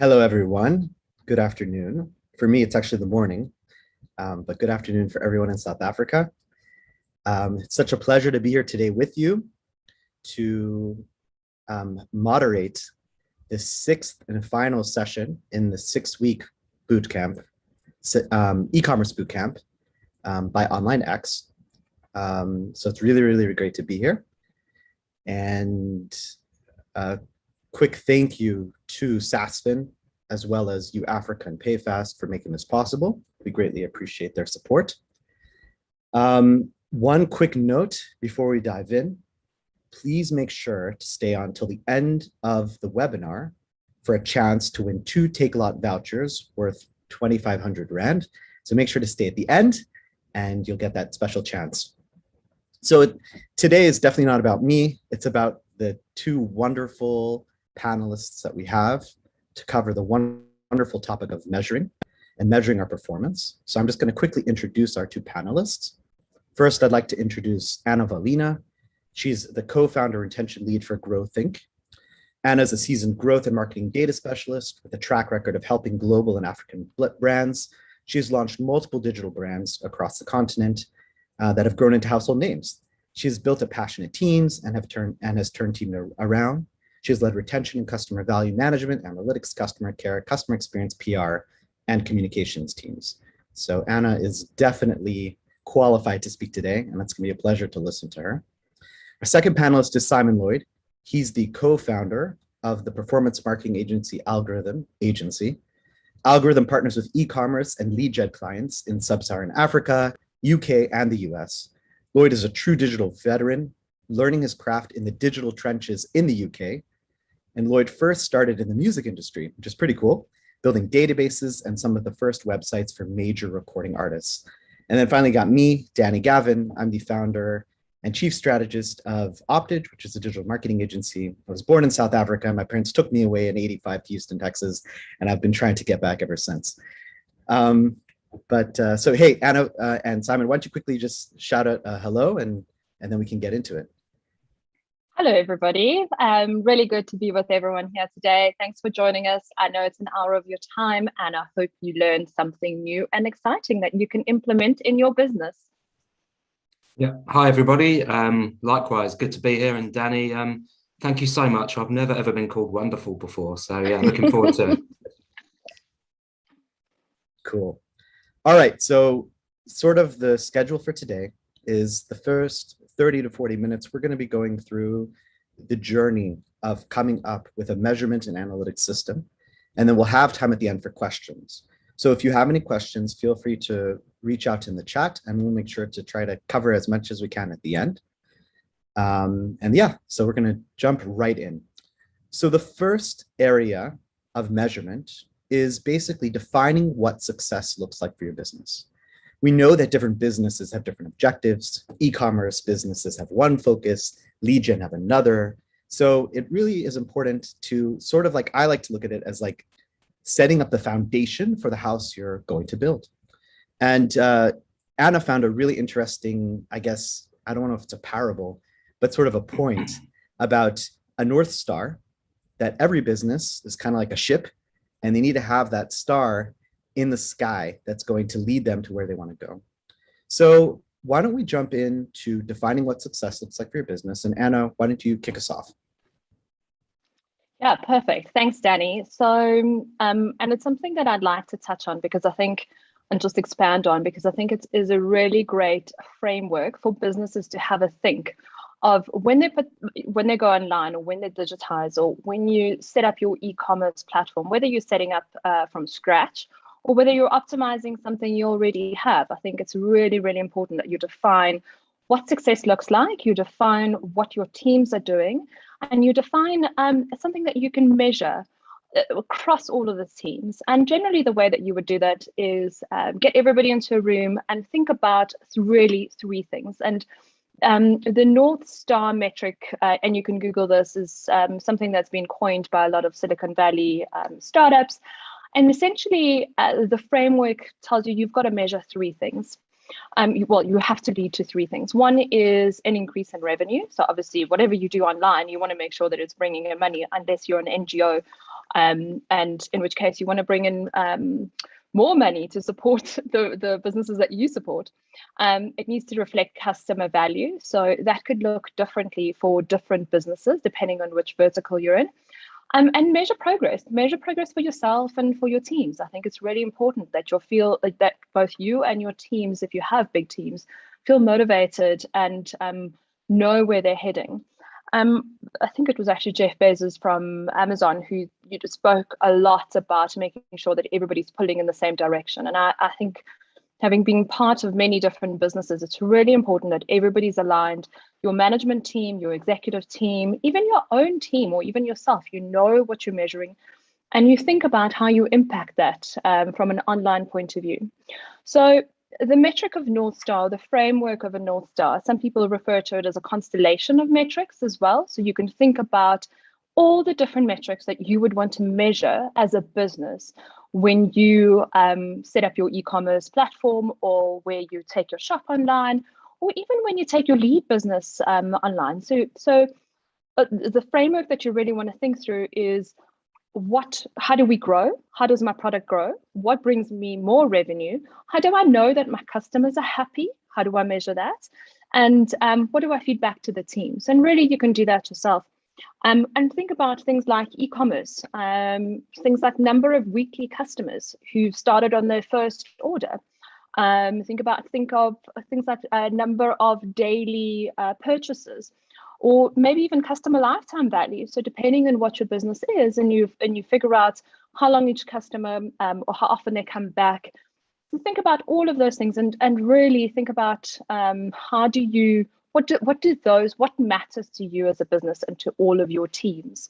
Hello, everyone. Good afternoon. For me, it's actually the morning, but good afternoon for everyone in South Africa. It's such a pleasure to be here today with you to moderate the sixth and final session in the 6-week bootcamp, e-commerce bootcamp by OnlineX. So it's really, really great to be here. And quick thank you to Sasfin, as well as UAfrica and PayFast for making this possible. We greatly appreciate their support. One quick note before we dive in, please make sure to stay on till the end of the webinar for a chance to win 2 Takealot vouchers worth 2,500 Rand. So make sure to stay at the end and you'll get that special chance. So today is definitely not about me. It's about the 2 wonderful panelists that we have to cover the wonderful topic of measuring our performance. So I'm just going to quickly introduce our 2 panelists. First, I'd like to introduce Anna Valina. She's the co-founder and retention lead for GrowThink. Anna is a seasoned growth and marketing data specialist with a track record of helping global and African brands. She's launched multiple digital brands across the continent that have grown into household names. She has built up passionate teams and has turned teams around. She has led retention and customer value management, analytics, customer care, customer experience, PR, and communications teams. So Anna is definitely qualified to speak today, and it's going to be a pleasure to listen to her. Our second panelist is Simon Lloyd. He's the co-founder of the performance marketing agency Algorithm Agency. Algorithm partners with e-commerce and lead gen clients in sub-Saharan Africa, UK, and the US. Lloyd is a true digital veteran, learning his craft in the digital trenches in the UK. And Lloyd first started in the music industry, which is pretty cool, building databases and some of the first websites for major recording artists. And then finally got me, Danny Gavin. I'm the founder and chief strategist of Optage, which is a digital marketing agency. I was born in South Africa. My parents took me away in '85 to Houston, Texas, and I've been trying to get back ever since. So hey, Anna and Simon, why don't you quickly just shout out hello, and then we can get into it. Hello, everybody. Really good to be with everyone here today. Thanks for joining us. I know it's an hour of your time, and I hope you learned something new and exciting that you can implement in your business. Yeah. Hi, everybody. Likewise, good to be here. And Danny, thank you so much. I've never, ever been called wonderful before. So yeah, looking forward to it. Cool. All right. So sort of the schedule for today is the first 30 to 40 minutes, we're going to be going through the journey of coming up with a measurement and analytics system. And then we'll have time at the end for questions. So if you have any questions, feel free to reach out in the chat and we'll make sure to try to cover as much as we can at the end. And yeah, so we're going to jump right in. So the first area of measurement is basically defining what success looks like for your business. We know that different businesses have different objectives. E-commerce businesses have one focus, lead gen have another. So it really is important to sort of like, I like to look at it as like setting up the foundation for the house you're going to build. And Anna found a really interesting, I guess, I don't know if it's a parable, but sort of a point about a North Star, that every business is kind of like a ship and they need to have that star in the sky that's going to lead them to where they want to go. So why don't we jump into defining what success looks like for your business? And Anna, why don't you kick us off? Yeah, perfect. Thanks, Danny. So, and it's something that I'd like to touch on because I think, and just expand on, because I think it is a really great framework for businesses to have a think of when they go online or when they digitize or when you set up your e-commerce platform, whether you're setting up from scratch or whether you're optimizing something you already have. I think it's really, really important that you define what success looks like, you define what your teams are doing, and you define something that you can measure across all of the teams. And generally the way that you would do that is get everybody into a room and think about really 3 things. And the North Star metric, and you can Google this, is something that's been coined by a lot of Silicon Valley startups. And essentially, the framework tells you you've got to measure 3 things. You have to lead to 3 things. One is an increase in revenue. So obviously, whatever you do online, you want to make sure that it's bringing in money, unless you're an NGO and in which case you want to bring in more money to support the businesses that you support. It needs to reflect customer value. So that could look differently for different businesses, depending on which vertical you're in. And measure progress for yourself and for your teams. I think it's really important that that both you and your teams, if you have big teams, feel motivated and know where they're heading. I think it was actually Jeff Bezos from Amazon who spoke a lot about making sure that everybody's pulling in the same direction. And I think, having been part of many different businesses, it's really important that everybody's aligned. Your management team, your executive team, even your own team, or even yourself, you know what you're measuring, and you think about how you impact that from an online point of view. So the metric of North Star, the framework of a North Star, some people refer to it as a constellation of metrics as well. So you can think about all the different metrics that you would want to measure as a business when you set up your e-commerce platform, or where you take your shop online, or even when you take your lead business online. So the framework that you really want to think through is, how do we grow? How does my product grow? What brings me more revenue? How do I know that my customers are happy? How do I measure that? And what do I feed back to the teams? And really, you can do that yourself. And think about things like e-commerce, things like number of weekly customers who started on their first order. Think of things like number of daily purchases, or maybe even customer lifetime value. So depending on what your business is, and you figure out how long each customer or how often they come back. So think about all of those things, and really think about what matters to you as a business and to all of your teams.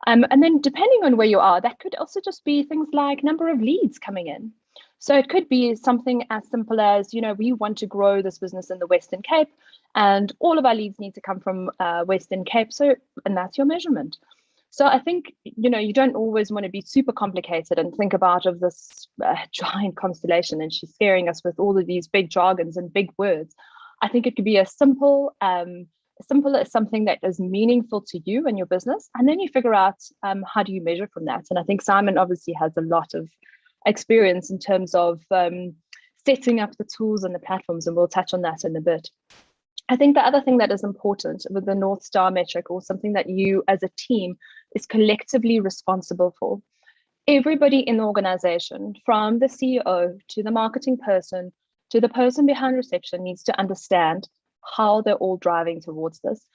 And then depending on where you are, that could also just be things like number of leads coming in. So it could be something as simple as, we want to grow this business in the Western Cape, and all of our leads need to come from Western Cape. And that's your measurement. So I think, you don't always want to be super complicated and think about of this giant constellation, and she's scaring us with all of these big jargons and big words. I think it could be as simple as something that is meaningful to you and your business, and then you figure out how do you measure from that. And I think Simon obviously has a lot of experience in terms of setting up the tools and the platforms, and we'll touch on that in a bit. I think the other thing that is important with the North Star metric, or something that you as a team is collectively responsible for, everybody in the organization, from the CEO to the marketing person to the person behind reception, needs to understand how they're all driving towards this.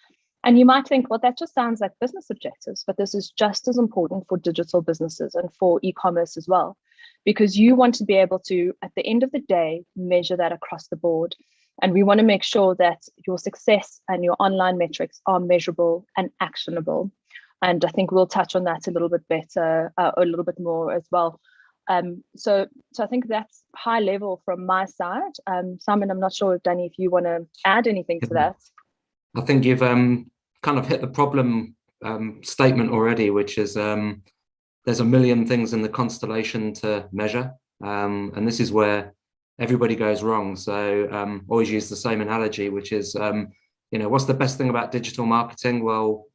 And you might think, well, that just sounds like business objectives, but this is just as important for digital businesses and for e-commerce as well, because you want to be able to, at the end of the day, measure that across the board. And we want to make sure that your success and your online metrics are measurable and actionable. And I think we'll touch on that a little bit better, a little bit more as well. So I think that's high level from my side. Simon, I'm not sure, Danny, if you want to add anything to that. I think you've kind of hit the problem statement already, which is there's a million things in the constellation to measure. And this is where everybody goes wrong. So always use the same analogy, which is, what's the best thing about digital marketing? Well,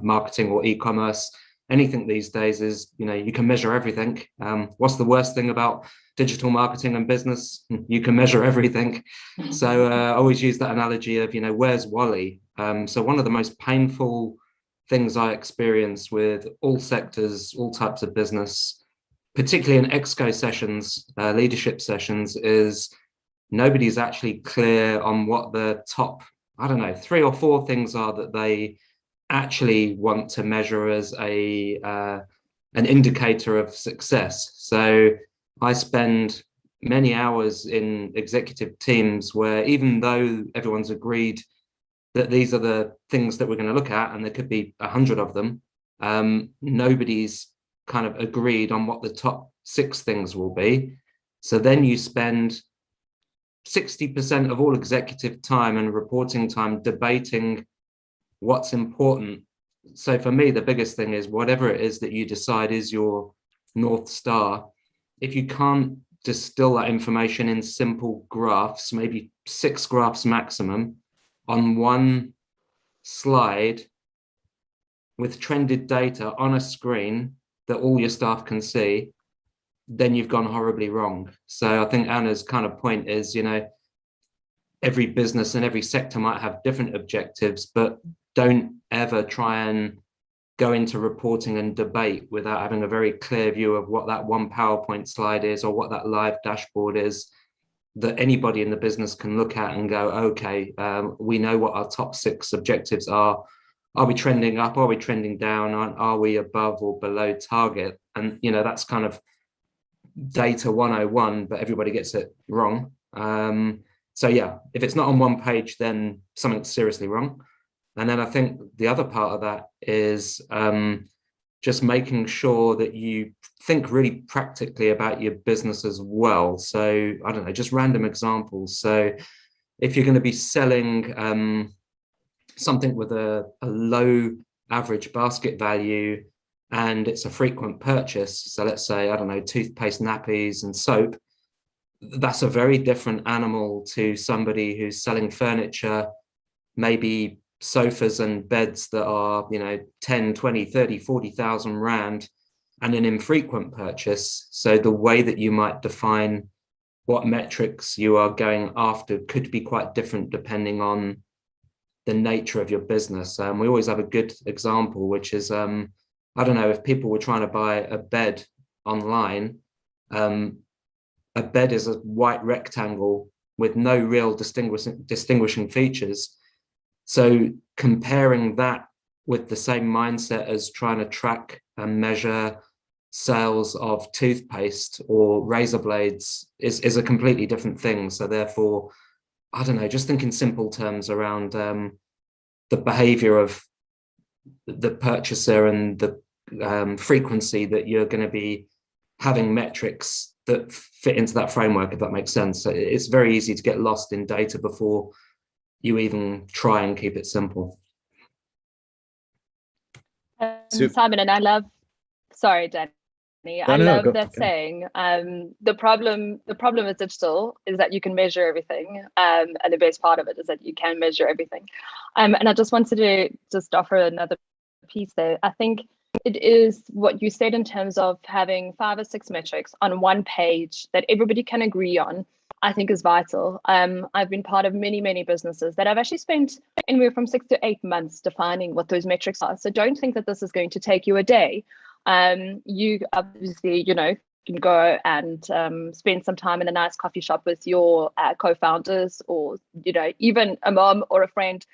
marketing or e-commerce, anything these days is, you can measure everything. What's the worst thing about digital marketing and business? You can measure everything. So I always use that analogy of, where's Wally? So one of the most painful things I experience with all sectors, all types of business, particularly in exco sessions, leadership sessions, is nobody's actually clear on what the top, 3 or 4 things are that they actually want to measure as an indicator of success. So I spend many hours in executive teams where, even though everyone's agreed that these are the things that we're going to look at, and there could be 100 of them, nobody's kind of agreed on what the top 6 things will be. So then you spend 60% of all executive time and reporting time debating what's important. So for me, the biggest thing is, whatever it is that you decide is your North Star, if you can't distill that information in simple graphs, maybe 6 graphs maximum, on one slide with trended data on a screen, that all your staff can see, then you've gone horribly wrong. So I think Anna's kind of point is, every business and every sector might have different objectives, but don't ever try and go into reporting and debate without having a very clear view of what that one PowerPoint slide is or what that live dashboard is that anybody in the business can look at and go, okay, we know what our top 6 objectives are. Are we trending up? Are we trending down? Are we above or below target? And, that's kind of data 101, but everybody gets it wrong. So yeah, if it's not on one page, then something's seriously wrong. And then I think the other part of that is just making sure that you think really practically about your business as well. So I don't know, just random examples. So if you're going to be selling something with a low average basket value and it's a frequent purchase, so let's say, I don't know, toothpaste, nappies and soap, that's a very different animal to somebody who's selling furniture, maybe sofas and beds that are 10, 20, 30, 40,000 rand, and an infrequent purchase. So the way that you might define what metrics you are going after could be quite different depending on the nature of your business. We always have a good example, which is I don't know, if people were trying to buy a bed online, a bed is a white rectangle with no real distinguishing features. So comparing that with the same mindset as trying to track and measure sales of toothpaste or razor blades is a completely different thing. So therefore, I don't know, just think in simple terms around the behavior of the purchaser and the frequency that you're going to be having metrics that fit into that framework, if that makes sense. So it's very easy to get lost in data before you even try and keep it simple. Simon, and I love, sorry, Danny, I love that saying. The problem with digital is that you can measure everything, and the best part of it is that you can measure everything. And I just wanted to just offer another piece there. I think it is what you said in terms of having 5 or 6 metrics on one page that everybody can agree on, I think is vital. I've been part of many businesses that I've actually spent anywhere from 6 to 8 months defining what those metrics are. So don't think that this is going to take you a day. You obviously, can go and spend some time in a nice coffee shop with your co-founders, or, even a mom or a friend,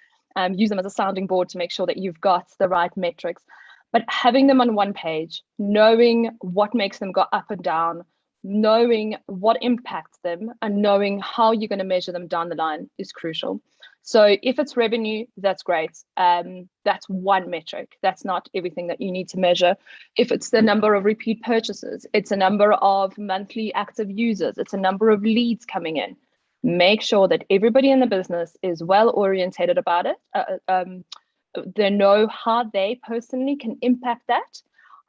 use them as a sounding board to make sure that you've got the right metrics. But having them on one page, knowing what makes them go up and down, knowing what impacts them, and knowing how you're going to measure them down the line is crucial. So if it's revenue, that's great. That's one metric. That's not everything that you need to measure. If it's the number of repeat purchases, it's a number of monthly active users, it's a number of leads coming in. Make sure that everybody in the business is well orientated about it. They know how they personally can impact that.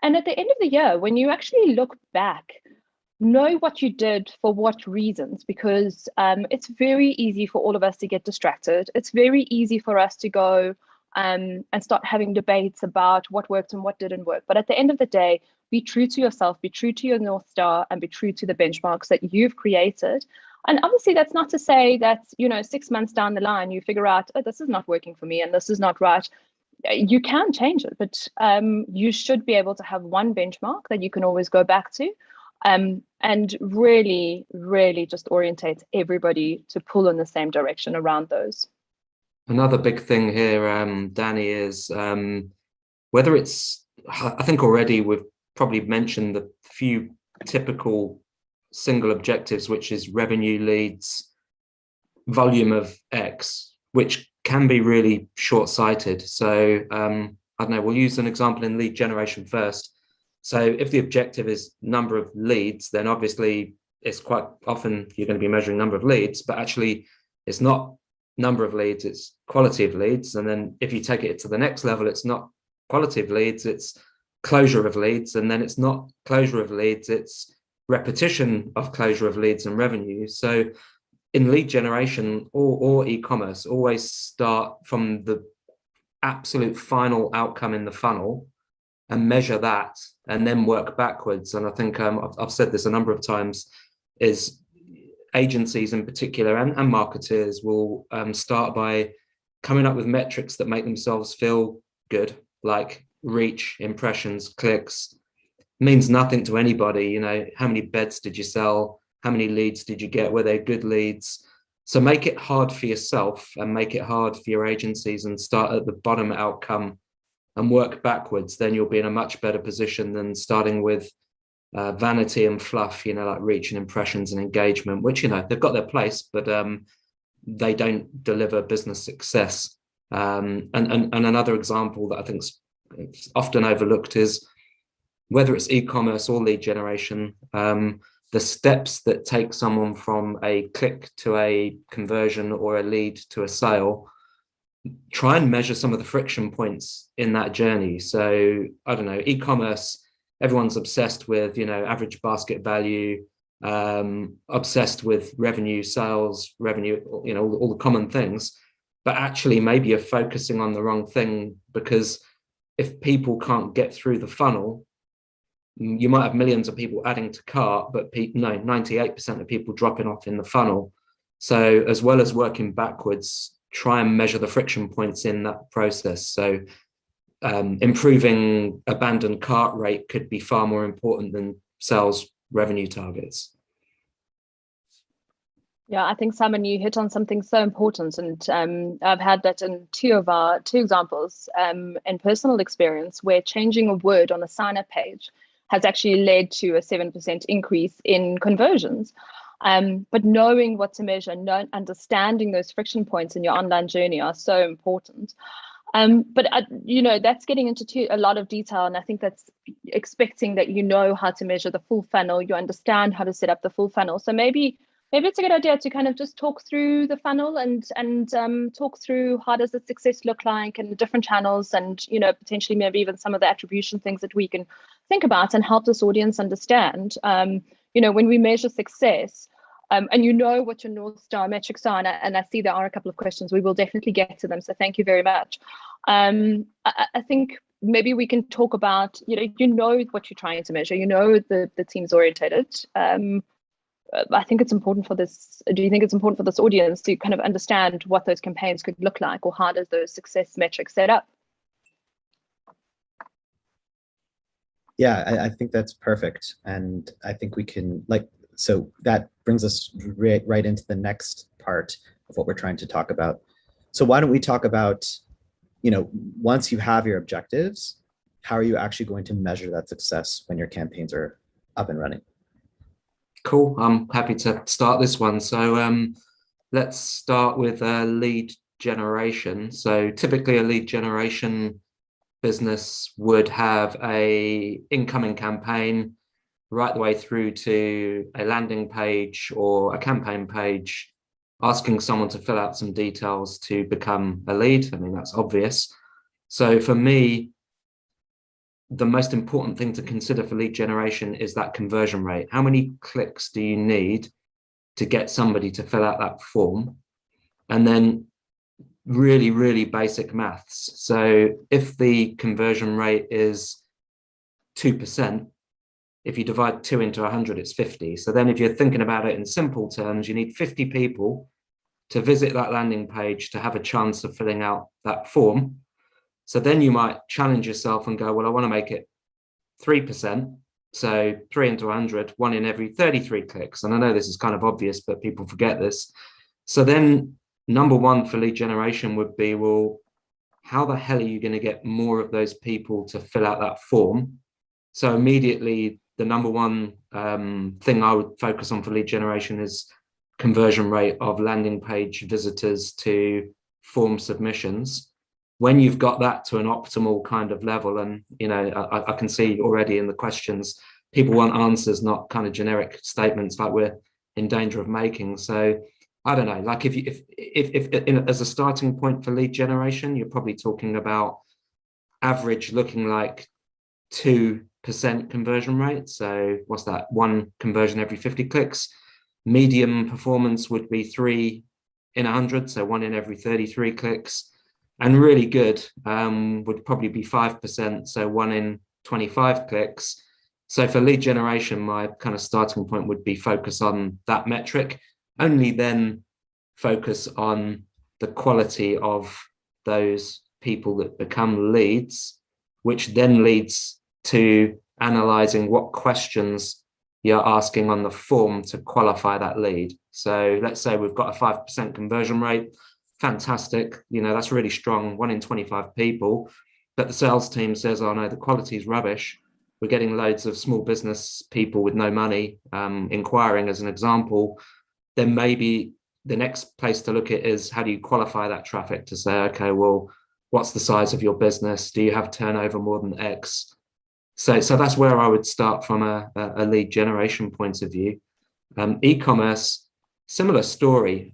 And at the end of the year, when you actually look back, know what you did for what reasons, because it's very easy for all of us to get distracted. It's very easy for us to go and start having debates about what worked and what didn't work. But at the end of the day, be true to yourself, be true to your North Star, and be true to the benchmarks that you've created. And obviously, that's not to say that, 6 months down the line, you figure out, oh, this is not working for me and this is not right. You can change it, but you should be able to have one benchmark that you can always go back to. And really just orientate everybody to pull in the same direction around those. Another big thing here, Danny, is whether it's, I think already we've probably mentioned the few typical single objectives, which is revenue, leads, volume of X, which can be really short-sighted. So I don't know, we'll use an example in lead generation first. So if the objective is number of leads, then obviously it's quite often you're going to be measuring number of leads, but actually it's not number of leads, it's quality of leads. And then if you take it to the next level, it's not quality of leads, it's closure of leads. And then it's not closure of leads, it's repetition of closure of leads and revenue. So in lead generation or e-commerce, always start from the absolute final outcome in the funnel and measure that and then work backwards. And I think I've said this a number of times, is agencies in particular and marketers will start by coming up with metrics that make themselves feel good, like reach, impressions, clicks. Means nothing to anybody. You know, how many beds did you sell? How many leads did you get? Were they good leads? So make it hard for yourself and make it hard for your agencies, and start at the bottom outcome and work backwards. Then you'll be in a much better position than starting with vanity and fluff, you know, like reach and impressions and engagement, which, you know, they've got their place, but they don't deliver business success. And another example that I think is often overlooked is whether it's e-commerce or lead generation, the steps that take someone from a click to a conversion or a lead to a sale, try and measure some of the friction points in that journey. So I don't know, e-commerce, everyone's obsessed with, you know, average basket value, obsessed with revenue, sales, revenue, you know, all the common things. But actually maybe you're focusing on the wrong thing, because if people can't get through the funnel, you might have millions of people adding to cart, but 98% of people dropping off in the funnel. So as well as working backwards, try and measure the friction points in that process. So improving abandoned cart rate could be far more important than sales revenue targets. Yeah, I think, Simon, you hit on something so important, and I've had that in two examples in personal experience, where changing a word on a sign-up page has actually led to a 7% increase in conversions. But knowing what to measure, understanding those friction points in your online journey are so important. But you know, that's getting into a lot of detail, and I think that's expecting that you know how to measure the full funnel, you understand how to set up the full funnel. So maybe it's a good idea to kind of just talk through the funnel and talk through how does the success look like and the different channels, and, you know, potentially maybe even some of the attribution things that we can think about and help this audience understand. You know, when we measure success, and you know what your North Star metrics are, and I see there are a couple of questions. We will definitely get to them, so thank you very much. I think maybe we can talk about, you know what you're trying to measure, you know the team's orientated. I think it's important for this. Do you think it's important for this audience to kind of understand what those campaigns could look like, or how does those success metrics set up? Yeah, I think that's perfect. And I think we can, so that brings us right into the next part of what we're trying to talk about. So why don't we talk about, you know, once you have your objectives, how are you actually going to measure that success when your campaigns are up and running? Cool. I'm happy to start this one. So let's start with lead generation. So typically a lead generation business would have a incoming campaign right the way through to a landing page or a campaign page, asking someone to fill out some details to become a lead. I mean, that's obvious. So for me, the most important thing to consider for lead generation is that conversion rate. How many clicks do you need to get somebody to fill out that form? And then really, really basic maths. So if the conversion rate is 2%, if you divide 2 into 100, it's 50. So then if you're thinking about it in simple terms, you need 50 people to visit that landing page to have a chance of filling out that form. So then you might challenge yourself and go, well, I want to make it 3%. So 3 into 100, 1 in every 33 clicks. And I know this is kind of obvious, but people forget this. So then number one for lead generation would be, well, how the hell are you going to get more of those people to fill out that form? So immediately, the number one thing I would focus on for lead generation is conversion rate of landing page visitors to form submissions. When you've got that to an optimal kind of level, and you know, I can see already in the questions, people want answers, not kind of generic statements like we're in danger of making. So I don't know, like if as a starting point for lead generation, you're probably talking about average looking like 2% conversion rate. So what's that? 1 conversion every 50 clicks. Medium performance would be 3 in 100, so 1 in every 33 clicks. And really good would probably be 5%, so 1 in 25 clicks. So for lead generation, my kind of starting point would be focus on that metric, only then focus on the quality of those people that become leads, which then leads to analyzing what questions you're asking on the form to qualify that lead. So let's say we've got a 5% conversion rate. Fantastic. You know, that's really strong, 1 in 25 people. But the sales team says, oh no, the quality is rubbish. We're getting loads of small business people with no money inquiring, as an example. Then maybe the next place to look at is, how do you qualify that traffic to say, okay, well, what's the size of your business? Do you have turnover more than X? So that's where I would start from a lead generation point of view. E-commerce, similar story,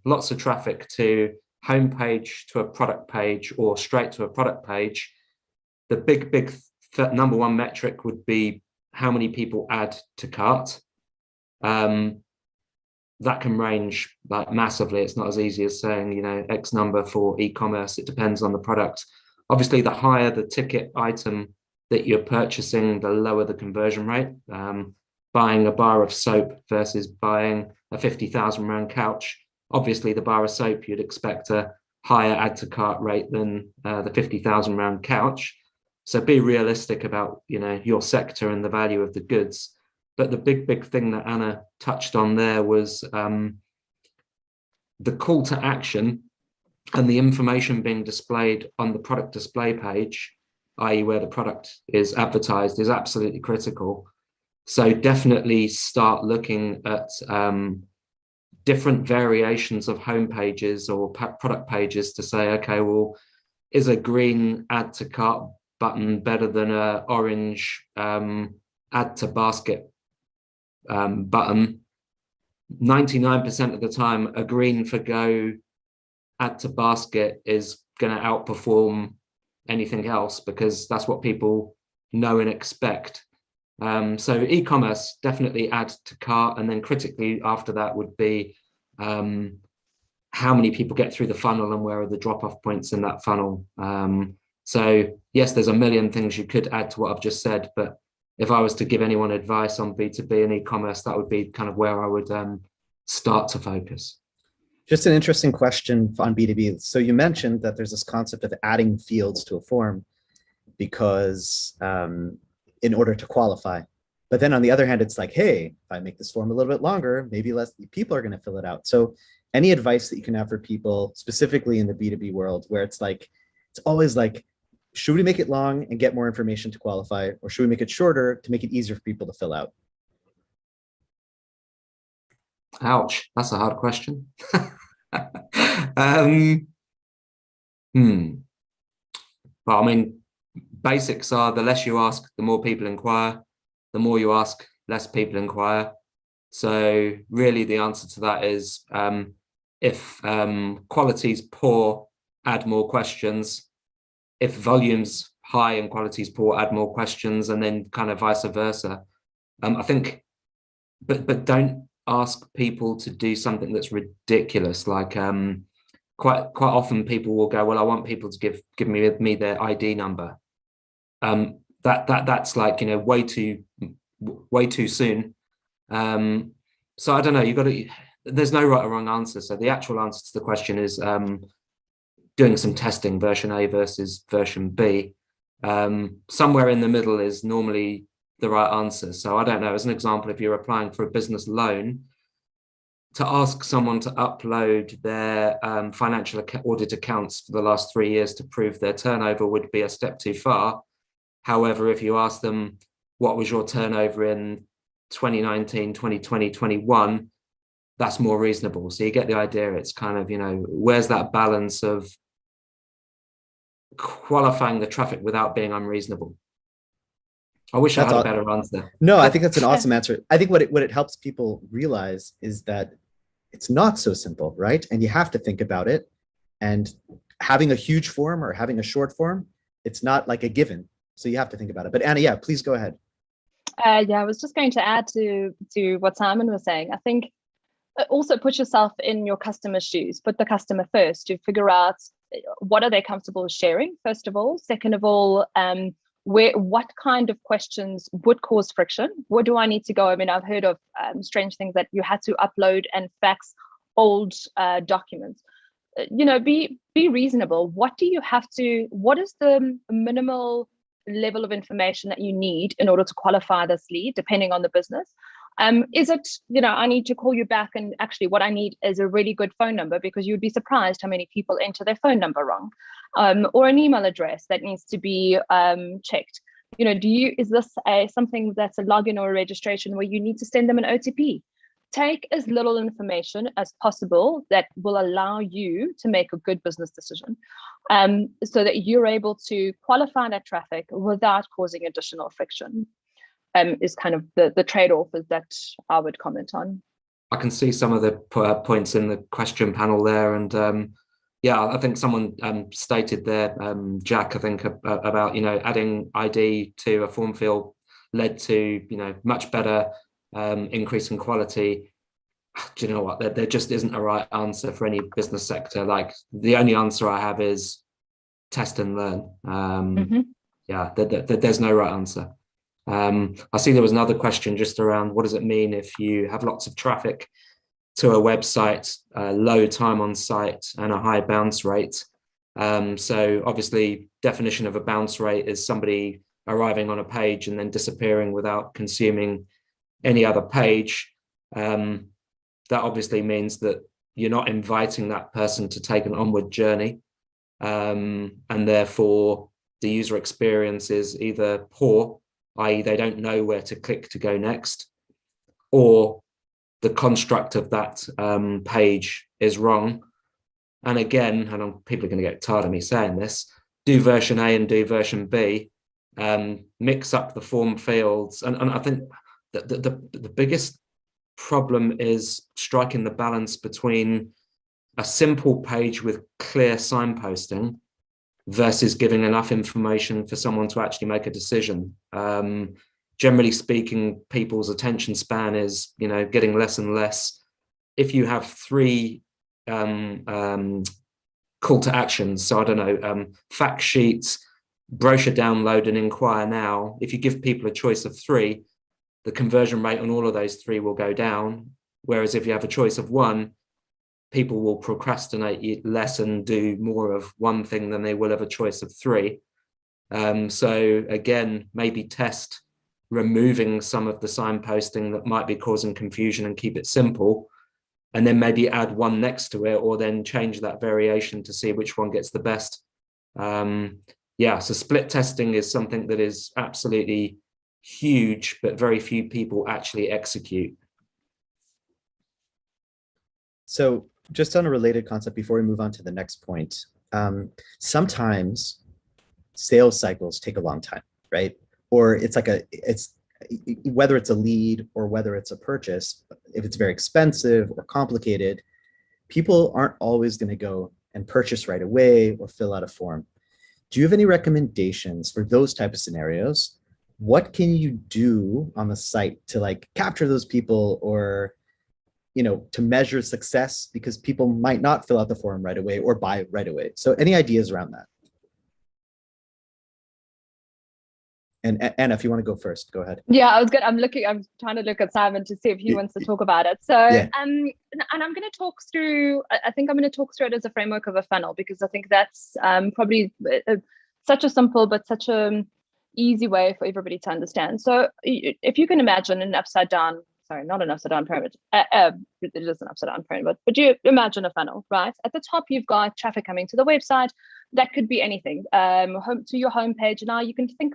lots of traffic to homepage, to a product page, or straight to a product page. The big number one metric would be how many people add to cart. That can range like massively. It's not as easy as saying, you know, X number for e-commerce. It depends on the product. Obviously, the higher the ticket item that you're purchasing, the lower the conversion rate. Buying a bar of soap versus buying a 50,000 rand couch. Obviously, the bar of soap, you'd expect a higher add to cart rate than the 50,000 rand couch. So be realistic about, you know, your sector and the value of the goods. But the big thing that Anna touched on there was the call to action and the information being displayed on the product display page, i.e. where the product is advertised, is absolutely critical. So definitely start looking at different variations of home pages or product pages to say, okay, well, is a green add to cart button better than a orange add to basket button? 99% of the time, a green for go add to basket is going to outperform anything else, because that's what people know and expect. So e-commerce, definitely add to cart, and then critically after that would be how many people get through the funnel and where are the drop-off points in that funnel. So yes, there's a million things you could add to what I've just said, but if I was to give anyone advice on B2B and e-commerce, that would be kind of where I would start to focus. Just an interesting question on B2B. So you mentioned that there's this concept of adding fields to a form because in order to qualify. But then on the other hand, it's like, hey, if I make this form a little bit longer, maybe less people are going to fill it out. So any advice that you can have for people, specifically in the B2B world, where it's like, it's always like, should we make it long and get more information to qualify, or should we make it shorter to make it easier for people to fill out? Ouch, that's a hard question. Well, I mean, basics are the less you ask, the more people inquire. The more you ask, less people inquire. So really the answer to that is if quality is poor, add more questions. If volume's high and quality is poor, add more questions, and then kind of vice versa. I think, but don't ask people to do something that's ridiculous. Like quite often people will go, well, I want people to give me their ID number. That's like, you know, way too soon. So I don't know, there's no right or wrong answer. So the actual answer to the question is doing some testing, version A versus version B. Somewhere in the middle is normally the right answer. So I don't know, as an example, if you're applying for a business loan, to ask someone to upload their financial audit accounts for the last 3 years to prove their turnover would be a step too far. However, if you ask them, what was your turnover in 2019, 2020, 21, that's more reasonable. So you get the idea. It's kind of, you know, where's that balance of qualifying the traffic without being unreasonable? I wish I had a better answer. No, I think that's an awesome answer. I think what it helps people realize is that it's not so simple, right? And you have to think about it. And having a huge form or having a short form, it's not like a given. So you have to think about it. But Anna, yeah, please go ahead. Yeah, I was just going to add to what Simon was saying. I think also put yourself in your customer's shoes, put the customer first to figure out what are they comfortable sharing, first of all. Second of all, what kind of questions would cause friction? Where do I need to go? I mean, I've heard of strange things that you had to upload and fax old documents. Be reasonable. What is the minimal level of information that you need in order to qualify this lead, depending on the business? Is it, I need to call you back, and actually what I need is a really good phone number, because you'd be surprised how many people enter their phone number wrong, or an email address that needs to be checked. Is this something that's a login or a registration where you need to send them an OTP? Take as little information as possible that will allow you to make a good business decision, so that you're able to qualify that traffic without causing additional friction. Is kind of the trade-off that I would comment on. I can see some of the points in the question panel there, and I think someone stated there, Jack, I think about adding ID to a form field led to much better increase in quality. Do you know what? There just isn't a right answer for any business sector. Like, the only answer I have is test and learn. There's no right answer. I see there was another question just around what does it mean if you have lots of traffic to a website, low time on site and a high bounce rate. So obviously, definition of a bounce rate is somebody arriving on a page and then disappearing without consuming any other page. That obviously means that you're not inviting that person to take an onward journey, and therefore the user experience is either poor, i.e. they don't know where to click to go next, or the construct of that page is wrong. And again, people are going to get tired of me saying this, do version A and do version B, mix up the form fields. And I think that the biggest problem is striking the balance between a simple page with clear signposting versus giving enough information for someone to actually make a decision. Generally speaking, people's attention span is, getting less and less. If you have 3 call to actions, so I don't know, fact sheets, brochure download and inquire now, if you give people a choice of 3, the conversion rate on all of those 3 will go down. Whereas if you have a choice of 1, people will procrastinate less and do more of one thing than they will have a choice of 3. So again, maybe test removing some of the signposting that might be causing confusion and keep it simple, and then maybe add 1 next to it, or then change that variation to see which one gets the best. So split testing is something that is absolutely huge, but very few people actually execute. So just on a related concept, before we move on to the next point, sometimes sales cycles take a long time, right? Or it's whether it's a lead or whether it's a purchase, if it's very expensive or complicated, people aren't always going to go and purchase right away or fill out a form. Do you have any recommendations for those type of scenarios? What can you do on the site to capture those people, or to measure success, because people might not fill out the form right away or buy right away? So any ideas around that? And Anna, if you want to go first, go ahead. Yeah, I was good. I'm trying to look at Simon to see if he wants to talk about it. So, yeah. And I'm going to talk through, I think I'm going to talk through it as a framework of a funnel, because I think that's probably such a simple, but such a easy way for everybody to understand. So if you can imagine an upside down, sorry, not an upside down pyramid, it is an upside down pyramid, but you imagine a funnel, right? At the top, you've got traffic coming to the website. That could be anything, home to your homepage. Now you can think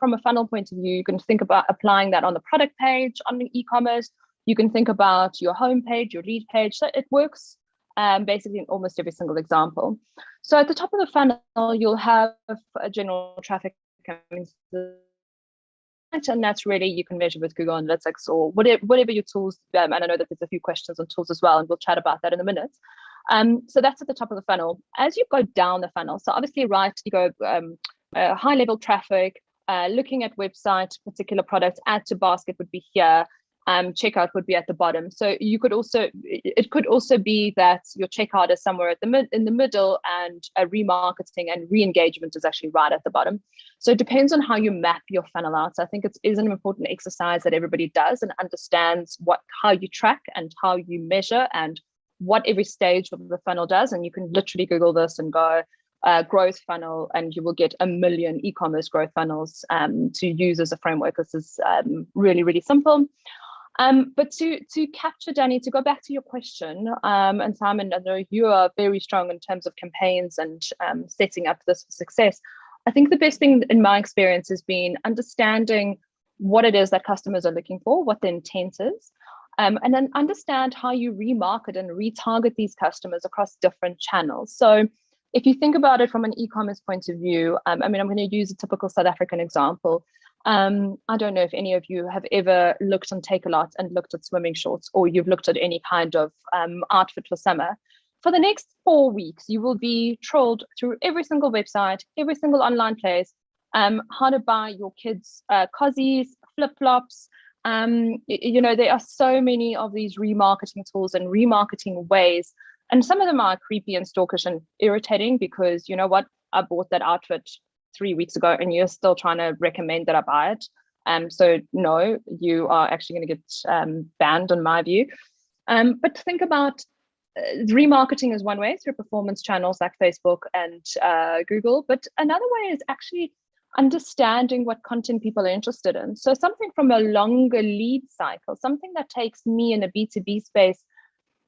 from a funnel point of view, you can think about applying that on the product page, on the e-commerce. You can think about your homepage, your lead page. So it works basically in almost every single example. So at the top of the funnel, you'll have a general traffic coming to the site, and that's really, you can measure with Google Analytics or whatever your tools. And I know that there's a few questions on tools as well, and we'll chat about that in a minute. So that's at the top of the funnel. As you go down the funnel, so obviously, right, you go high level traffic, looking at website, particular products, add to basket would be here. checkout would be at the bottom. So it could also be that your checkout is somewhere in the middle, and remarketing and re-engagement is actually right at the bottom. So it depends on how you map your funnel out. So I think it is an important exercise that everybody does and understands how you track and how you measure and what every stage of the funnel does. And you can literally Google this and go growth funnel, and you will get a million e-commerce growth funnels to use as a framework. This is really, really simple. But to capture, Danny, to go back to your question, and Simon, I know you are very strong in terms of campaigns and setting up this for success. I think the best thing in my experience has been understanding what it is that customers are looking for, what the intent is, and then understand how you remarket and retarget these customers across different channels. So if you think about it from an e-commerce point of view, I mean, I'm going to use a typical South African example. I don't know if any of you have ever looked on Takealot and looked at swimming shorts, or you've looked at any kind of outfit for summer. For the next 4 weeks, you will be trolled through every single website, every single online place, how to buy your kids cozies, flip-flops. There are so many of these remarketing tools and remarketing ways, and some of them are creepy and stalkish and irritating, because you know what, I bought that outfit 3 weeks ago and you're still trying to recommend that I buy it. So no, you are actually going to get banned, in my view. But think about remarketing is one way through performance channels like Facebook and Google. But another way is actually understanding what content people are interested in. So something from a longer lead cycle, something that takes me in a B2B space,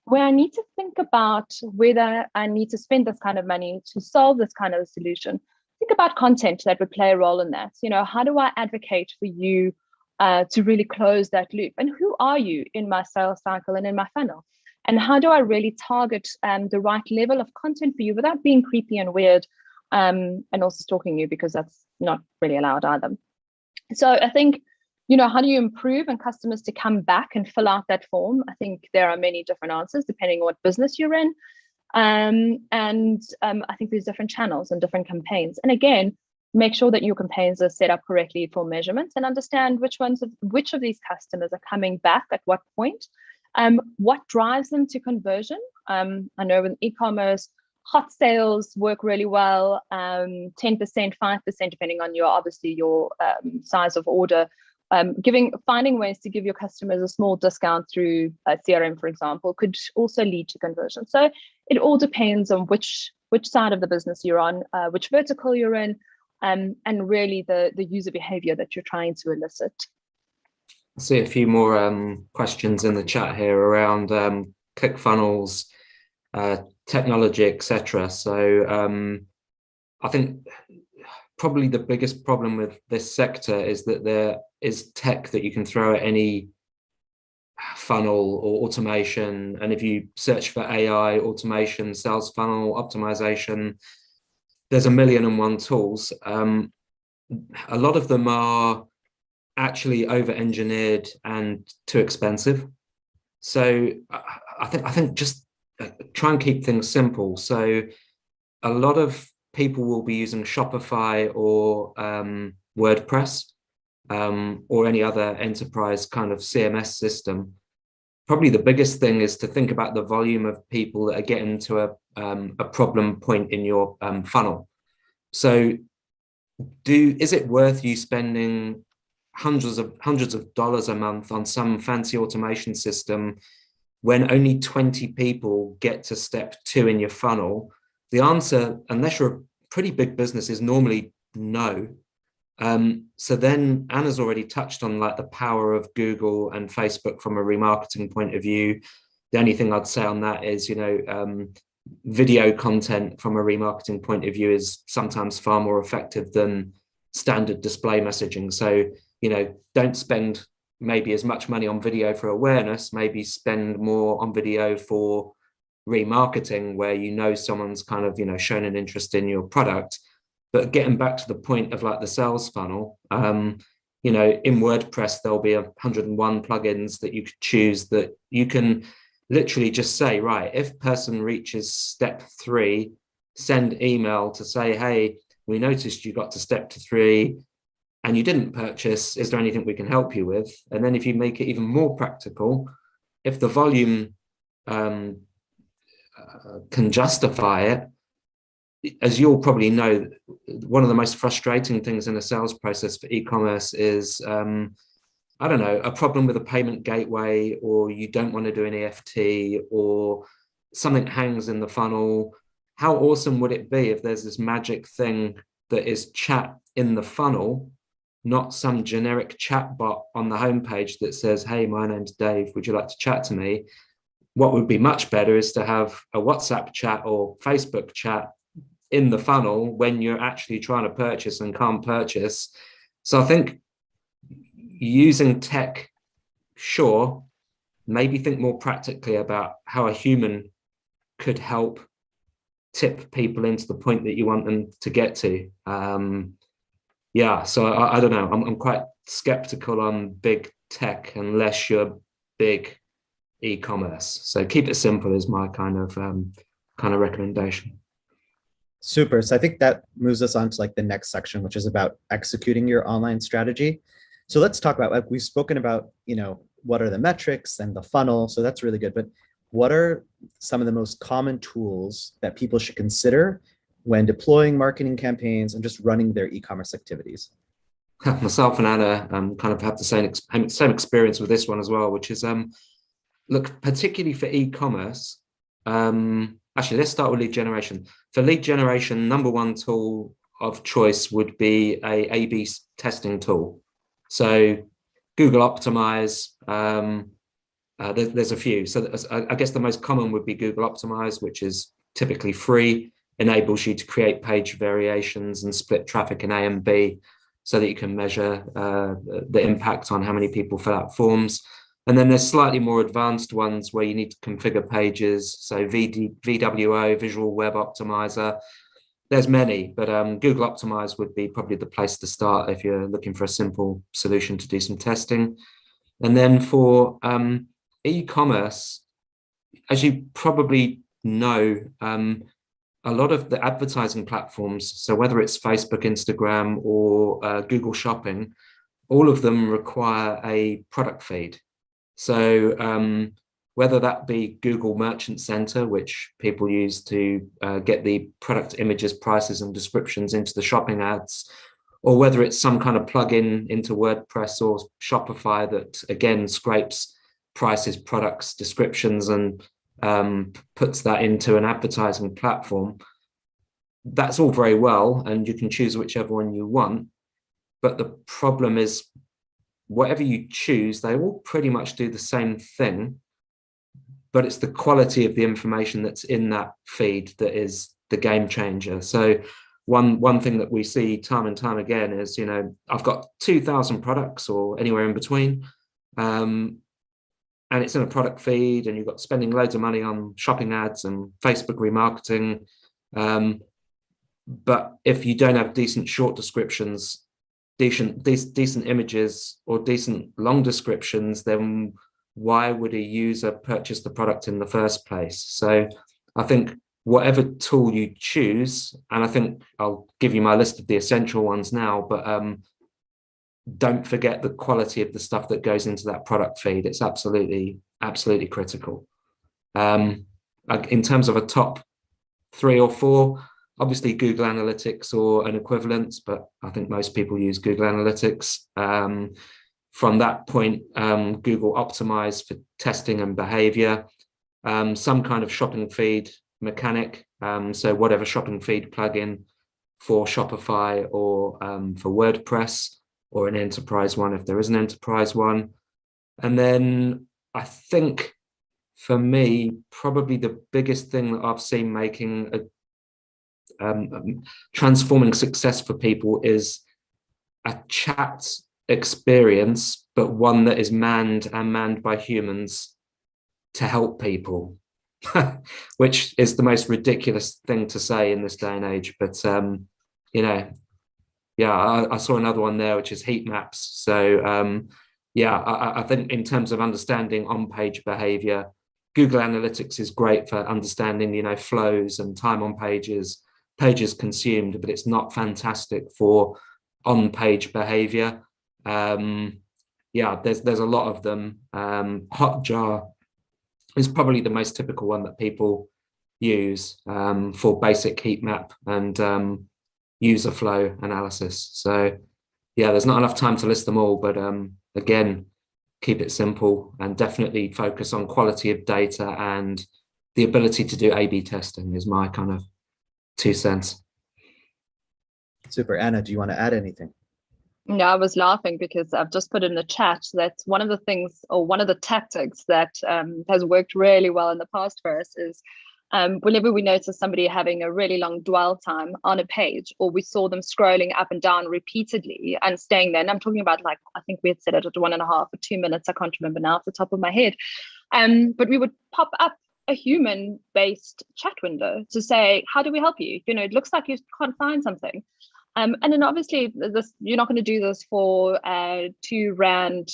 where I need to think about whether I need to spend this kind of money to solve this kind of solution. Think about content that would play a role in that. How do I advocate for you to really close that loop? And who are you in my sales cycle and in my funnel? And how do I really target the right level of content for you without being creepy and weird, and also stalking you, because that's not really allowed either. So I think, how do you improve and customers to come back and fill out that form? I think there are many different answers depending on what business you're in. I think there's different channels and different campaigns. And again, make sure that your campaigns are set up correctly for measurements, and understand which of these customers are coming back at what point. What drives them to conversion? I know in e-commerce, hot sales work really well, 10%, 5%, depending on your size of order. Finding ways to give your customers a small discount through CRM, for example, could also lead to conversion. So it all depends on which side of the business you're on, which vertical you're in, and really the user behavior that you're trying to elicit. I see a few more questions in the chat here around ClickFunnels, technology, etc. So I think probably the biggest problem with this sector is that there is tech that you can throw at any funnel or automation. And if you search for AI, automation, sales funnel optimization, there's a million and one tools. A lot of them are actually over-engineered and too expensive. So I think just try and keep things simple. So a lot of people will be using Shopify or WordPress or any other enterprise kind of CMS system. Probably the biggest thing is to think about the volume of people that are getting to a problem point in your funnel. So is it worth you spending hundreds of dollars a month on some fancy automation system when only 20 people get to step 2 in your funnel? The answer, unless you're a pretty big business, is normally no. So then Anna's already touched on like the power of Google and Facebook from a remarketing point of view. The only thing I'd say on that is, video content from a remarketing point of view is sometimes far more effective than standard display messaging. So, don't spend maybe as much money on video for awareness, maybe spend more on video for remarketing, where someone's kind of shown an interest in your product. But getting back to the point of like the sales funnel, in WordPress there'll be 101 plugins that you could choose, that you can literally just say, right, if person reaches step 3, send email to say, hey, we noticed you got to step 3, and you didn't purchase, is there anything we can help you with? And then if you make it even more practical, if the volume can justify it, as you'll probably know, one of the most frustrating things in a sales process for e-commerce is, I don't know, a problem with a payment gateway, or you don't want to do an EFT, or something hangs in the funnel. How awesome would it be if there's this magic thing that is chat in the funnel, not some generic chat bot on the homepage that says, hey, my name's Dave, would you like to chat to me? What would be much better is to have a WhatsApp chat or Facebook chat in the funnel when you're actually trying to purchase and can't purchase. So I think using tech, sure, maybe think more practically about how a human could help tip people into the point that you want them to get to. Yeah, so I don't know. I'm quite skeptical on big tech unless you're big e-commerce. So keep it simple is my kind of recommendation. Super. So I think that moves us on to like the next section, which is about executing your online strategy. So let's talk about, like, we've spoken about, what are the metrics and the funnel. So that's really good. But what are some of the most common tools that people should consider when deploying marketing campaigns and just running their e-commerce activities? Myself and Anna kind of have the same experience with this one as well, which is, look, particularly for e-commerce, actually, let's start with lead generation. For lead generation, number one tool of choice would be a A/B testing tool. So Google Optimize, there's a few. So I guess the most common would be Google Optimize, which is typically free, enables you to create page variations and split traffic in A and B so that you can measure the impact on how many people fill out forms. And then there's slightly more advanced ones where you need to configure pages. So VWO, Visual Web Optimizer, there's many, but Google Optimize would be probably the place to start if you're looking for a simple solution to do some testing. And then for e-commerce, as you probably know, a lot of the advertising platforms, so whether it's Facebook, Instagram, or Google Shopping, all of them require a product feed. So whether that be Google Merchant Center, which people use to get the product images, prices, and descriptions into the shopping ads, or whether it's some kind of plugin into WordPress or Shopify that, again, scrapes prices, products, descriptions, and puts that into an advertising platform. That's all very well, and you can choose whichever one you want. But the problem is, whatever you choose, they all pretty much do the same thing, but it's the quality of the information that's in that feed that is the game changer. So one thing that we see time and time again is, I've got 2,000 products or anywhere in between, and it's in a product feed, and you've got spending loads of money on shopping ads and Facebook remarketing. But if you don't have decent short descriptions, decent images, or decent long descriptions, then why would a user purchase the product in the first place? So I think whatever tool you choose, and I think I'll give you my list of the essential ones now, but don't forget the quality of the stuff that goes into that product feed. It's absolutely critical. In terms of a top 3 or 4, obviously Google Analytics or an equivalent, but I think most people use Google Analytics. From that point, Google Optimize for testing and behavior, some kind of shopping feed mechanic. So whatever shopping feed plugin for Shopify or for WordPress, or an enterprise one if there is an enterprise one. And then I think for me, probably the biggest thing that I've seen making transforming success for people is a chat experience, but one that is manned by humans to help people, which is the most ridiculous thing to say in this day and age. But I saw another one there, which is heat maps. So I think in terms of understanding on-page behavior, Google Analytics is great for understanding, flows and time on pages consumed, but it's not fantastic for on-page behavior. Yeah, there's a lot of them. Hotjar is probably the most typical one that people use for basic heat map and user flow analysis. So yeah, there's not enough time to list them all, but again, keep it simple and definitely focus on quality of data, and the ability to do A/B testing is my kind of 2 cents. Super. Anna, do you want to add anything? No, I was laughing because I've just put in the chat that one of the things, or one of the tactics that has worked really well in the past for us is whenever we notice somebody having a really long dwell time on a page, or we saw them scrolling up and down repeatedly and staying there, and I'm talking about, like, I think we had set it at 1.5 or 2 minutes, I can't remember now off the top of my head, but we would pop up a human-based chat window to say, how do we help you? You know, it looks like you can't find something. And then obviously this, you're not going to do this for 2 rand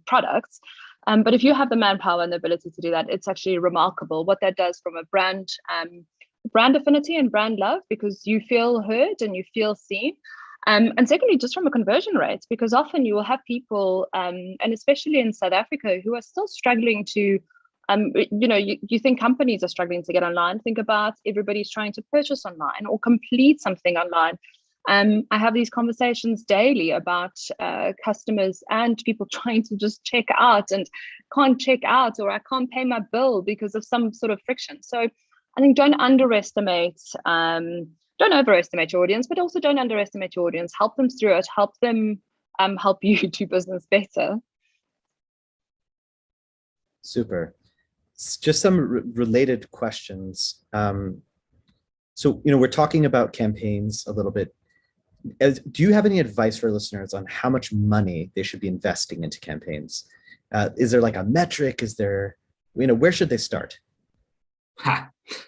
products. But if you have the manpower and the ability to do that, it's actually remarkable what that does from a brand affinity and brand love, because you feel heard and you feel seen. And secondly, just from a conversion rate, because often you will have people, and especially in South Africa, who are still struggling to, you think companies are struggling to get online. Think about everybody's trying to purchase online or complete something online. I have these conversations daily about customers and people trying to just check out and can't check out, or I can't pay my bill because of some sort of friction. So I think don't overestimate your audience, but also don't underestimate your audience. Help them through it. Help them help you do business better. Super. Just some related questions. So, we're talking about campaigns a little bit. Do you have any advice for listeners on how much money they should be investing into campaigns? Is there like a metric? Is there, where should they start?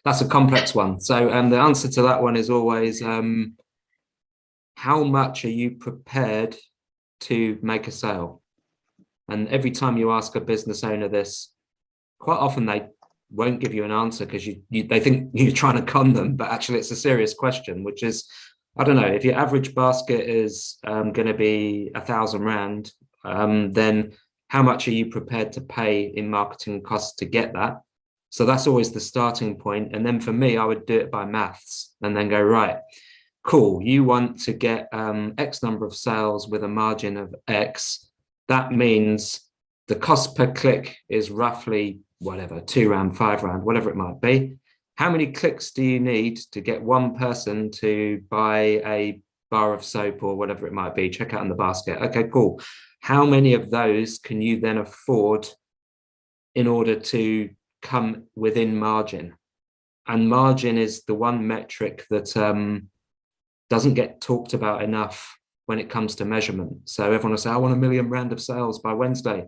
That's a complex one. So the answer to that one is always, how much are you prepared to make a sale? And every time you ask a business owner this, quite often they won't give you an answer because they think you're trying to con them, but actually it's a serious question, which is, I don't know, if your average basket is going to be 1,000 rand, then how much are you prepared to pay in marketing costs to get that? So that's always the starting point. And then for me, I would do it by maths and then go, right, cool, you want to get X number of sales with a margin of X. That means the cost per click is roughly whatever, 2 rand, 5 rand, whatever it might be. How many clicks do you need to get one person to buy a bar of soap or whatever it might be? Check out in the basket. Okay, cool. How many of those can you then afford in order to come within margin? And margin is the one metric that doesn't get talked about enough when it comes to measurement. So everyone will say, I want 1 million rand of sales by Wednesday.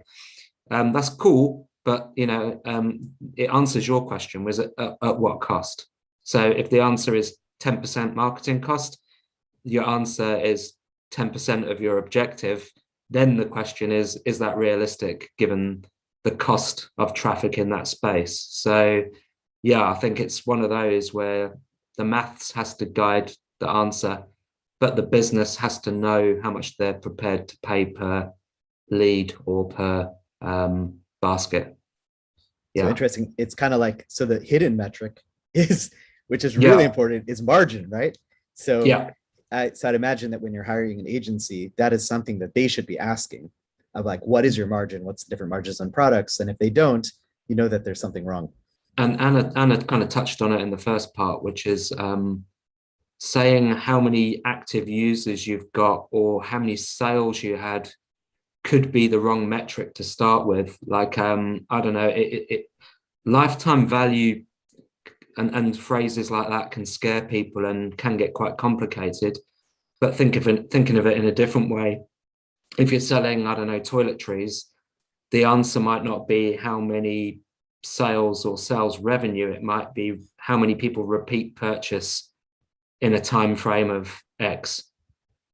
That's cool. But, it answers your question, was it at what cost? So if the answer is 10% marketing cost, your answer is 10% of your objective, then the question is that realistic given the cost of traffic in that space? So, yeah, I think it's one of those where the maths has to guide the answer, but the business has to know how much they're prepared to pay per lead or per basket. Yeah. So interesting. It's kind of like, so the hidden metric is, which is really important, is margin, right? So yeah. So I'd imagine that when you're hiring an agency, that is something that they should be asking of, like, what is your margin? What's the different margins on products? And if they don't, you know that there's something wrong. And Anna kind of touched on it in the first part, which is saying how many active users you've got or how many sales you had could be the wrong metric to start with. Like, I don't know, lifetime value and phrases like that can scare people and can get quite complicated. But thinking of it in a different way, if you're selling, I don't know, toiletries, the answer might not be how many sales or sales revenue. It might be how many people repeat purchase in a time frame of X.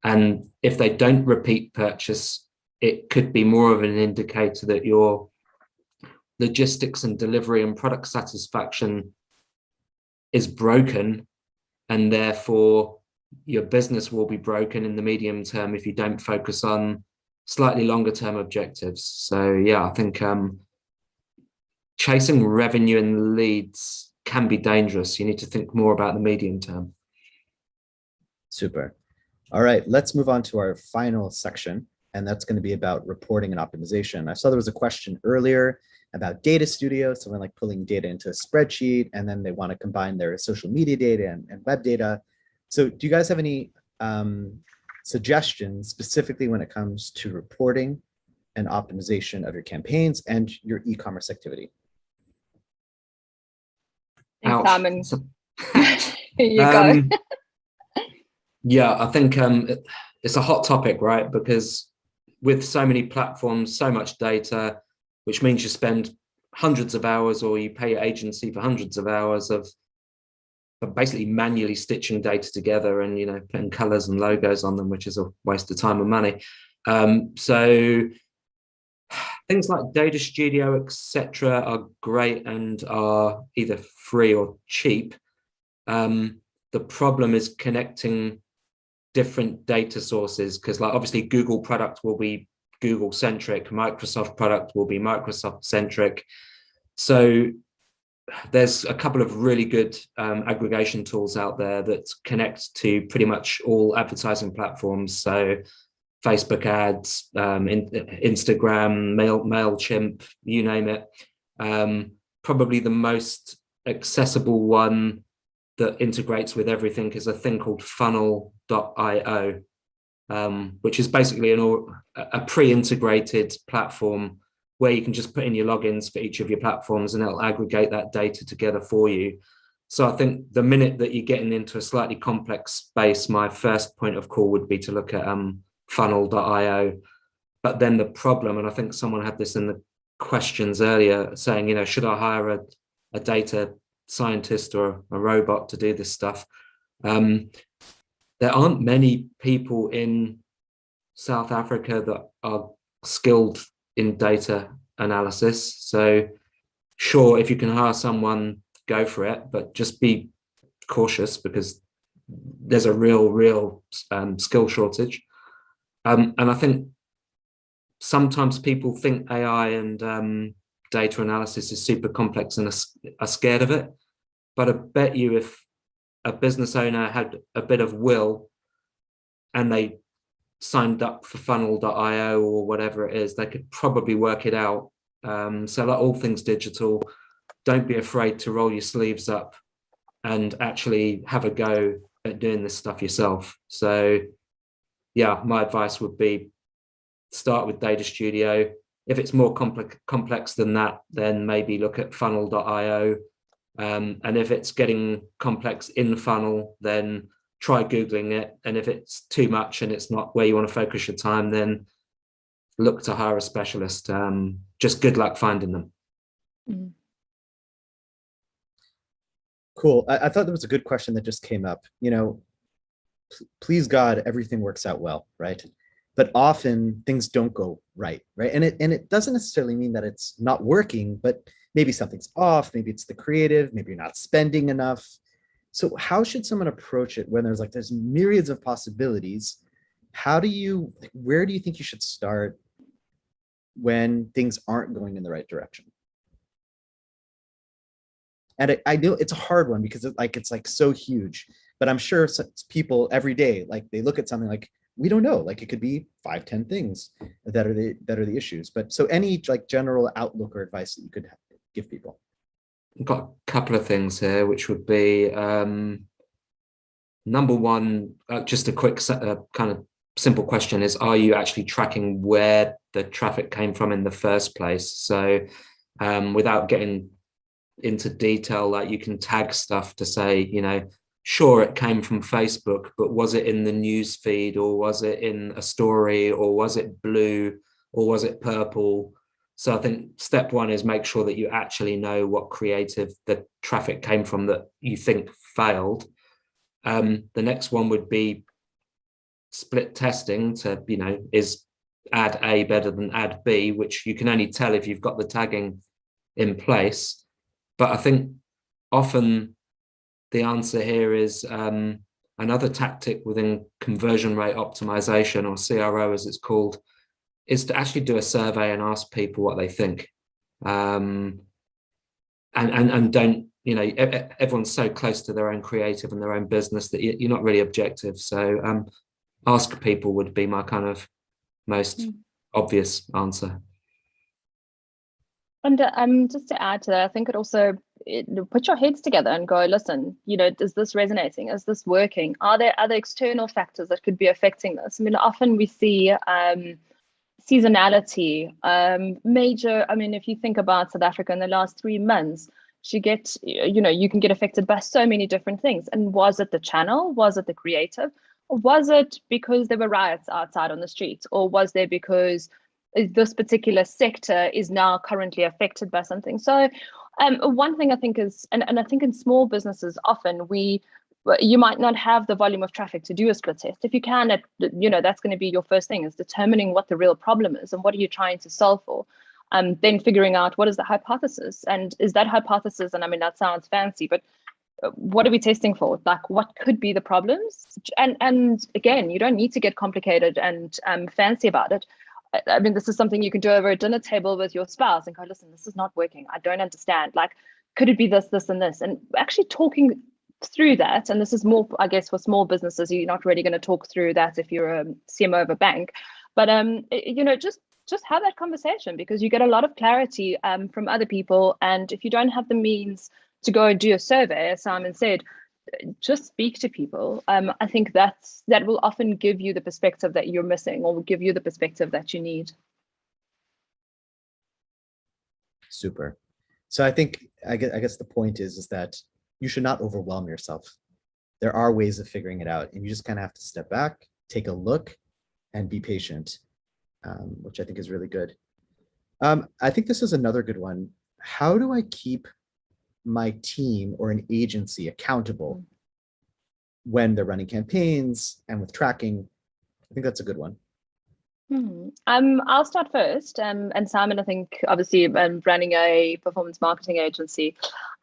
And if they don't repeat purchase, it could be more of an indicator that your logistics and delivery and product satisfaction is broken, and therefore your business will be broken in the medium term if you don't focus on slightly longer term objectives. So yeah, I think chasing revenue and leads can be dangerous. You need to think more about the medium term. Super. All right, let's move on to our final section, and that's going to be about reporting and optimization. I saw there was a question earlier about data studio, something like pulling data into a spreadsheet, and then they want to combine their social media data and web data. So do you guys have any suggestions specifically when it comes to reporting and optimization of your campaigns and your e-commerce activity? Thanks, Simon. Here you go. Yeah, I think it's a hot topic, right? Because with so many platforms, so much data, which means you spend hundreds of hours, or you pay your agency for hundreds of hours of basically manually stitching data together and, you know, putting colors and logos on them, which is a waste of time and money. So things like Data Studio, etc., are great and are either free or cheap. The problem is connecting different data sources, because like obviously Google product will be Google centric, Microsoft product will be Microsoft centric. So there's a couple of really good aggregation tools out there that connect to pretty much all advertising platforms. So Facebook ads, Instagram, MailChimp, you name it. Probably the most accessible one that integrates with everything is a thing called funnel.io, which is basically a pre-integrated platform where you can just put in your logins for each of your platforms and it'll aggregate that data together for you. So I think the minute that you're getting into a slightly complex space, my first point of call would be to look at funnel.io. But then the problem, and I think someone had this in the questions earlier, saying, you know, should I hire a data scientist or a robot to do this stuff? There aren't many people in South Africa that are skilled in data analysis. So sure, if you can hire someone, go for it, but just be cautious because there's a real skill shortage. And I think sometimes people think AI and data analysis is super complex and are scared of it. But I bet you if a business owner had a bit of will and they signed up for funnel.io or whatever it is, they could probably work it out. So like all things digital, don't be afraid to roll your sleeves up and actually have a go at doing this stuff yourself. So yeah, my advice would be start with Data Studio. If it's more complex than that, then maybe look at funnel.io. And if it's getting complex in funnel, then try Googling it. And if it's too much and it's not where you want to focus your time, then look to hire a specialist. Just good luck finding them. Mm. Cool. I thought there was a good question that just came up. You know, please God, everything works out well, right? But often things don't go right? And it doesn't necessarily mean that it's not working, but maybe something's off, maybe it's the creative, maybe you're not spending enough. So how should someone approach it when there's myriads of possibilities? Where do you think you should start when things aren't going in the right direction? And I know it's a hard one because it's like so huge, but I'm sure people every day, like they look at something like, we don't know, like it could be 5-10 things that are the issues. But so any like general outlook or advice that you could give people? I've got a couple of things here, which would be number one, just a quick kind of simple question is, are you actually tracking where the traffic came from in the first place? So without getting into detail, like you can tag stuff to say, you know, sure, it came from Facebook, but was it in the news feed, or was it in a story, or was it blue, or was it purple? So I think step one is make sure that you actually know what creative the traffic came from that you think failed. The next one would be split testing to, you know, is ad A better than ad B, which you can only tell if you've got the tagging in place. But I think often the answer here is Another tactic within conversion rate optimization, or CRO as it's called, is to actually do a survey and ask people what they think. And don't, you know, everyone's so close to their own creative and their own business that you're not really objective. So ask people would be my kind of most obvious answer. And just to add to that, I think it also put your heads together and go, listen, you know, is this resonating? Is this working? Are there other external factors that could be affecting this? I mean, often we see seasonality, major. I mean, if you think about South Africa in the last 3 months, you can get affected by so many different things. And was it the channel? Was it the creative? Or was it because there were riots outside on the streets? Or was there because this particular sector is now currently affected by something? So one thing I think is, and I think in small businesses, often you might not have the volume of traffic to do a split test. If you can, that's going to be your first thing, is determining what the real problem is and what are you trying to solve for. Then figuring out what is the hypothesis, and is that hypothesis, and I mean, that sounds fancy, but what are we testing for? Like, what could be the problems? And again, you don't need to get complicated and fancy about it. I mean, this is something you can do over a dinner table with your spouse and go, listen, this is not working. I don't understand. Like, could it be this, this, and this? And actually talking through that, and this is more, I guess, for small businesses, you're not really going to talk through that if you're a CMO of a bank. But, just have that conversation, because you get a lot of clarity from other people. And if you don't have the means to go and do a survey, as Simon said, just speak to people. I think that will often give you the perspective that you're missing, or will give you the perspective that you need. Super. So I think, I guess the point is that you should not overwhelm yourself. There are ways of figuring it out, and you just kind of have to step back, take a look, and be patient, which I think is really good. I think this is another good one. How do I keep my team or an agency accountable when they're running campaigns and with tracking? I think that's a good one. I'll start first. And Simon, I think, obviously, running a performance marketing agency,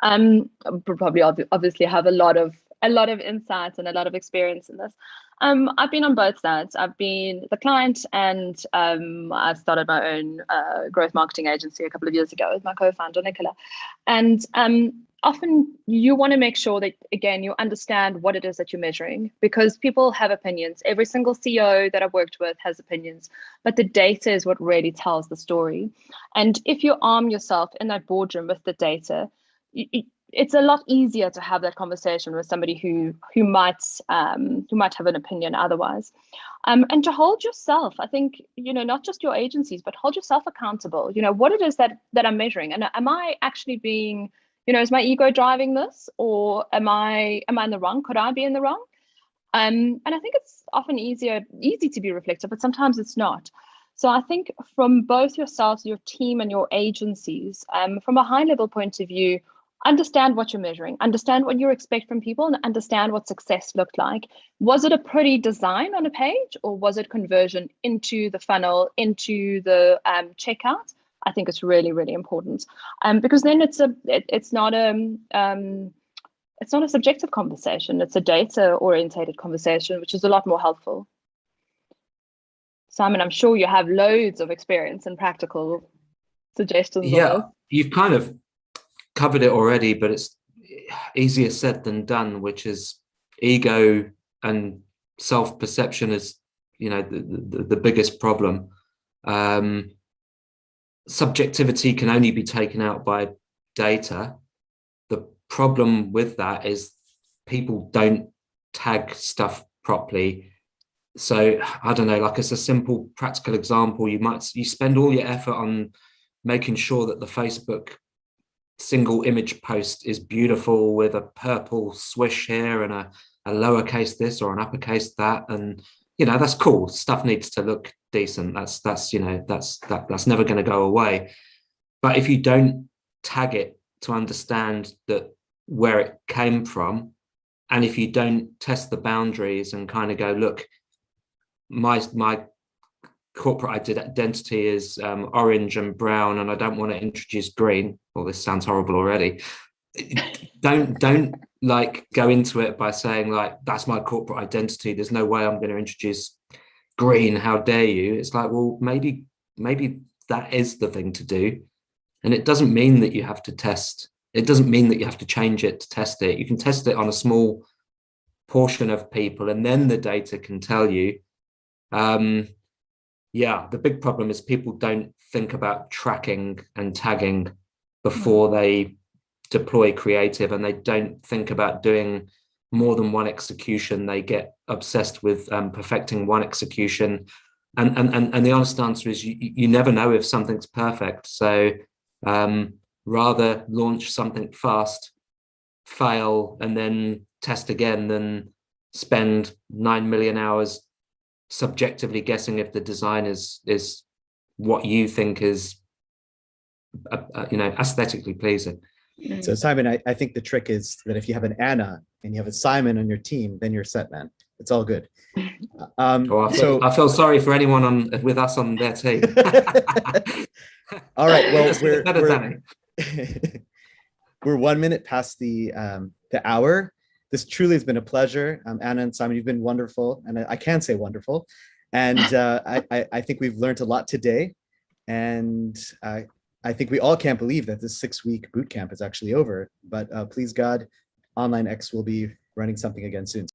probably obviously have a lot of insights and a lot of experience in this. I've been on both sides. I've been the client, and I've started my own growth marketing agency a couple of years ago with my co-founder, Nicola. And often you want to make sure that, again, you understand what it is that you're measuring, because people have opinions. Every single CEO that I've worked with has opinions, but the data is what really tells the story. And if you arm yourself in that boardroom with the data, it's a lot easier to have that conversation with somebody who might have an opinion otherwise, and to hold yourself, I think, not just your agencies, but hold yourself accountable. What it is that I'm measuring, and am I actually being, is my ego driving this, or am I in the wrong? Could I be in the wrong? And I think it's often easy to be reflective, but sometimes it's not. So I think from both yourselves, your team, and your agencies, from a high level point of view, understand what you're measuring, understand what you expect from people, and understand what success looked like. Was it a pretty design on a page, or was it conversion into the funnel, into the checkout? I think it's really, really important, because then it's not a subjective conversation. It's a data-orientated conversation, which is a lot more helpful. Simon, I'm sure you have loads of experience and practical suggestions. Yeah, you've kind of covered it already, but it's easier said than done, which is ego and self-perception is, the biggest problem. Subjectivity can only be taken out by data. The problem with that is people don't tag stuff properly. So I don't know, like, it's a simple practical example. You spend all your effort on making sure that the Facebook single image post is beautiful with a purple swish here and a lowercase this or an uppercase that, and that's cool. Stuff needs to look decent. That's never going to go away. But if you don't tag it to understand that where it came from, and if you don't test the boundaries and kind of go, look, my corporate identity is orange and brown, and I don't want to introduce green. Well, this sounds horrible already. Don't like go into it by saying like, that's my corporate identity, there's no way I'm going to introduce green, how dare you. It's like, well, maybe that is the thing to do. And it doesn't mean that you have to test. It doesn't mean that you have to change it to test it. You can test it on a small portion of people, and then the data can tell you. Yeah, the big problem is people don't think about tracking and tagging before they deploy creative, and they don't think about doing more than one execution. They get obsessed with perfecting one execution. And the honest answer is you never know if something's perfect. So rather launch something fast, fail, and then test again than spend 9 million hours subjectively guessing if the design is what you think is aesthetically pleasing. So Simon, I think the trick is that if you have an Anna and you have a Simon on your team, then you're set, man. It's all good. I feel sorry for anyone with us on their team. All right. Well, we're 1 minute past the hour. This truly has been a pleasure. Anna and Simon, you've been wonderful, and I can say wonderful. And I think we've learned a lot today. And I think we all can't believe that this 6-week boot camp is actually over. But please God, OnlineX will be running something again soon.